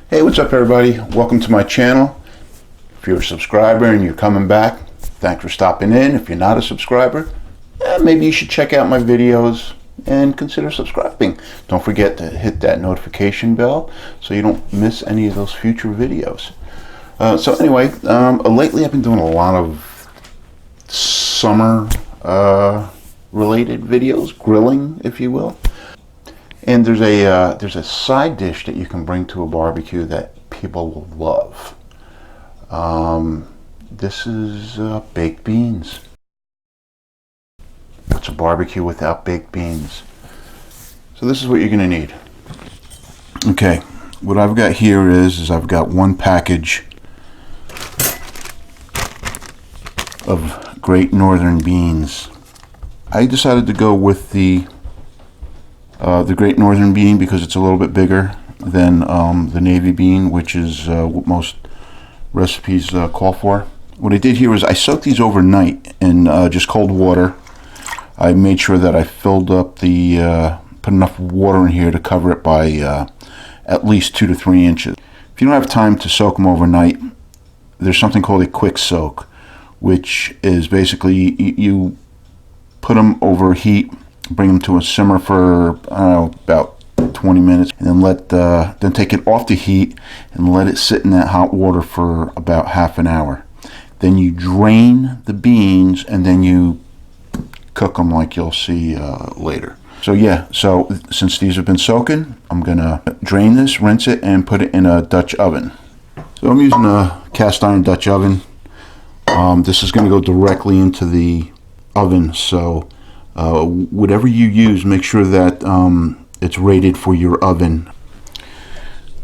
Hey, what's up everybody? Welcome to my channel. If you're a subscriber and you're coming back, thanks for stopping in. If you're not a subscriber, maybe you should check out my videos and consider subscribing. Don't forget to hit that notification bell so you don't miss any of those future videos. So anyway, lately I've been doing a lot of summer related videos, grilling if you will. And there's a side dish that you can bring to a barbecue that people will love. This is baked beans. What's a barbecue without baked beans? So this is what you're going to need. Okay, what I've got here is I've got one package of Great Northern beans. I decided to go with the Great Northern bean because it's a little bit bigger than the navy bean, which is what most recipes call for. What I did here is I soaked these overnight in just cold water. I made sure that I filled up put enough water in here to cover it by at least 2 to 3 inches. If you don't have time to soak them overnight, there's something called a quick soak, which is basically you put them over heat, bring them to a simmer for I don't know, about 20 minutes, and then then take it off the heat and let it sit in that hot water for about half an hour. Then you drain the beans and then you cook them like you'll see later. So yeah, so since these have been soaking, I'm gonna drain this, rinse it, and put it in a Dutch oven. So I'm using a cast iron Dutch oven. This is gonna go directly into the oven, so whatever you use, make sure that it's rated for your oven.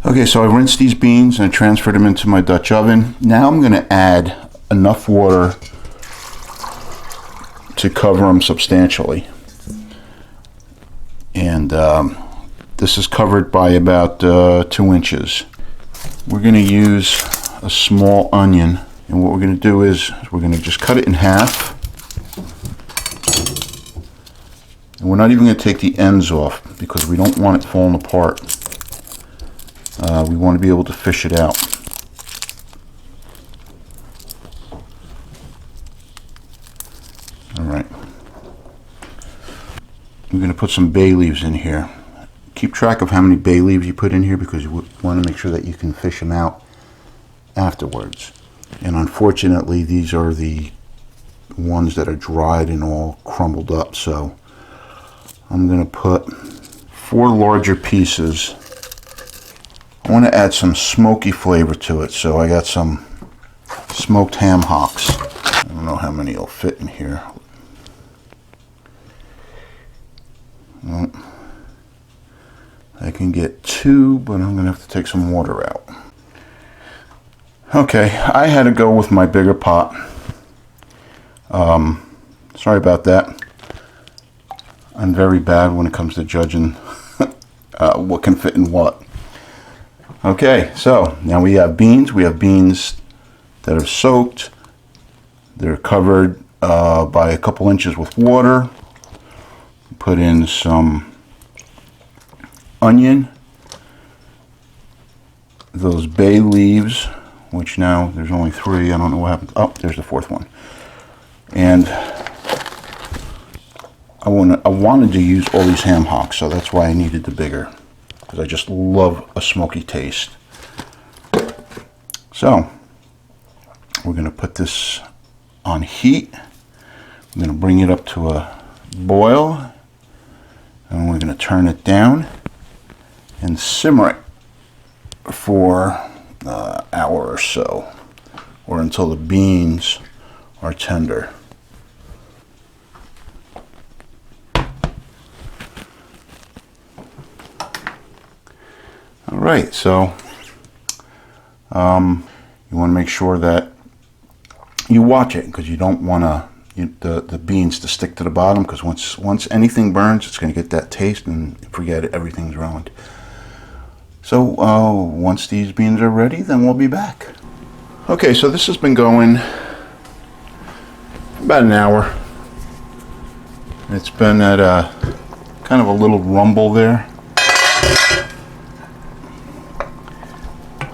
Okay, so I rinsed these beans and I transferred them into my Dutch oven. Now I'm going to add enough water to cover them substantially. And this is covered by about 2 inches. We're going to use a small onion, and what we're going to do is we're going to just cut it in half. And we're not even going to take the ends off because we don't want it falling apart. We want to be able to fish it out. Alright. We're going to put some bay leaves in here. Keep track of how many bay leaves you put in here because you want to make sure that you can fish them out afterwards. And unfortunately, these are the ones that are dried and all crumbled up, so I'm going to put 4 larger pieces. I want to add some smoky flavor to it, so I got some smoked ham hocks. I don't know how many will fit in here. Well, I can get 2, but I'm going to have to take some water out. Okay, I had to go with my bigger pot. Sorry about that. I'm very bad when it comes to judging what can fit in what. Okay, so now we have beans. We have beans that are soaked. They're covered by a couple inches with water. Put in some onion. Those bay leaves, which now there's only 3. I don't know what happened. Oh, there's the 4th one. And I wanted to use all these ham hocks, so that's why I needed the bigger, because I just love a smoky taste. So we're going to put this on heat. I'm going to bring it up to a boil, and we're going to turn it down and simmer it for an hour or so, or until the beans are tender. Alright, so you want to make sure that you watch it, because you don't want the beans to stick to the bottom, because once anything burns, it's going to get that taste, and forget it, everything's ruined. So once these beans are ready, then we'll be back. Okay, so this has been going about an hour. It's been at a kind of a little rumble there.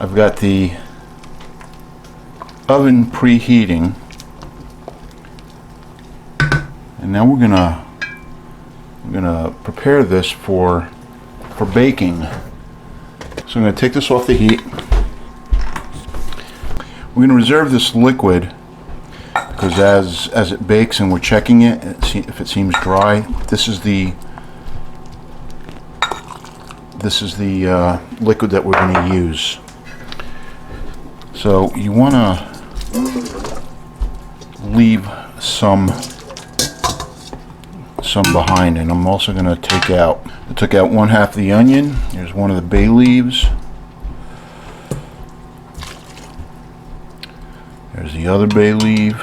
I've got the oven preheating, and now we're gonna prepare this for baking. So I'm going to take this off the heat. We're going to reserve this liquid because as it bakes and we're checking it, if it seems dry, this is the liquid that we're going to use. So you want to leave some behind, and I'm also going to I took out 1/2 of the onion. Here's one of the bay leaves. There's the other bay leaf.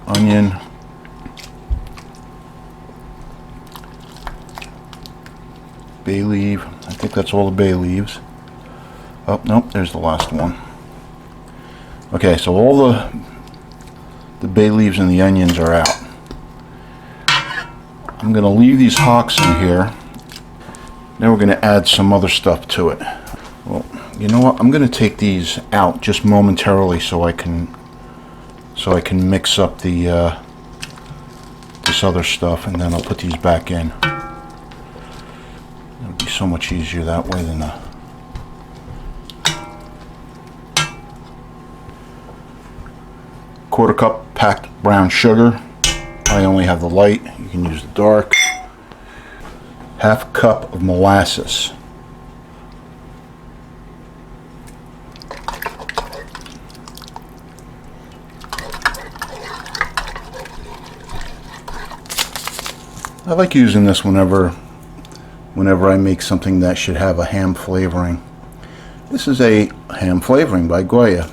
Onion. Bay leaf. I think that's all the bay leaves. Oh, nope, there's the last one. Okay, so all the bay leaves and the onions are out. I'm going to leave these hocks in here. Now we're going to add some other stuff to it. Well, you know what? I'm going to take these out just momentarily so I can mix up the this other stuff, and then I'll put these back in. It'll be so much easier that way than a 1/4 cup packed brown sugar. I only have the light. You can use the dark. 1/2 cup of molasses. I like using this whenever I make something that should have a ham flavoring. This is a ham flavoring by Goya.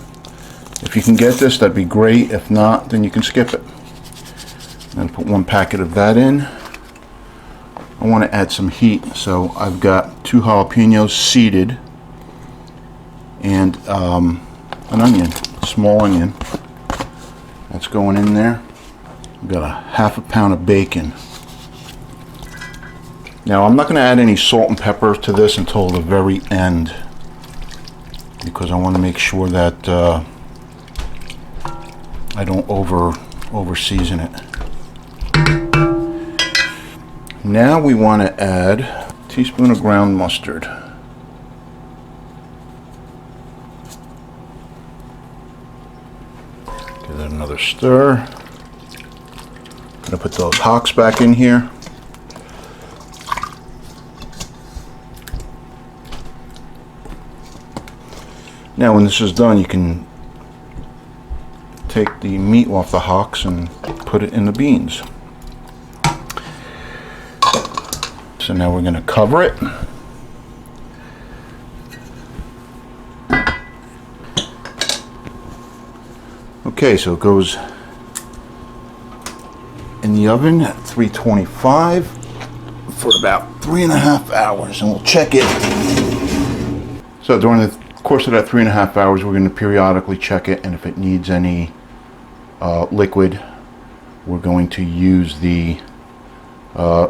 If you can get this, that'd be great. If not, then you can skip it. I'm going to put 1 packet of that in. I want to add some heat, so I've got 2 jalapenos seeded and an onion, small onion. That's going in there. I've got a 1/2 pound of bacon. Now I'm not going to add any salt and pepper to this until the very end, because I want to make sure that I don't over season it. Now we want to add a teaspoon of ground mustard. Give that another stir. I'm going to put those hocks back in here. Now when this is done, you can take the meat off the hocks and put it in the beans. So now we're going to cover it. Okay, so it goes in the oven at 325 for about 3.5 hours, and we'll check it. So during the course of that 3.5 hours, we're going to periodically check it, and if it needs any liquid, we're going to use the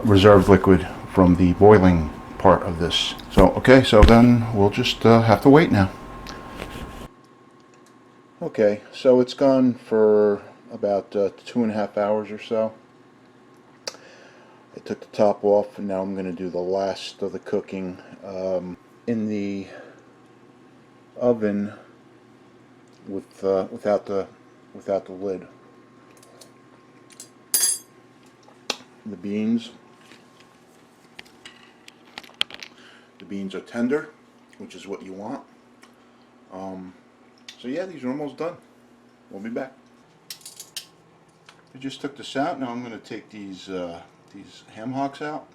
reserved liquid from the boiling part of this. So okay, so then we'll just have to wait now. Okay, so it's gone for about 2.5 hours or so. I took the top off, and now I'm going to do the last of the cooking in the oven without the lid. The beans are tender, which is what you want. So yeah, these are almost done. We'll be back. I just took this out. Now I'm going to take these ham hocks out.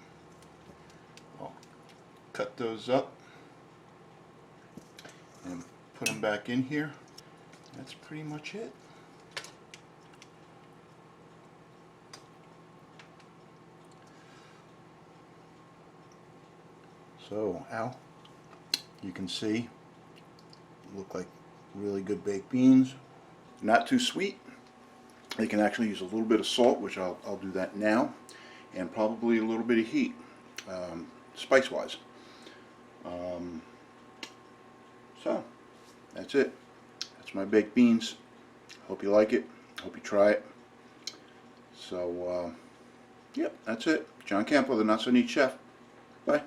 I'll cut those up and put them back in here. That's pretty much it. So, Al, you can see, look like really good baked beans. Not too sweet, They can actually use a little bit of salt, which I'll do that now, and probably a little bit of heat, spice-wise. So, that's it. That's my baked beans. Hope you like it. Hope you try it. So, yep, that's it. John Campo, the Not So Neat Chef. Bye.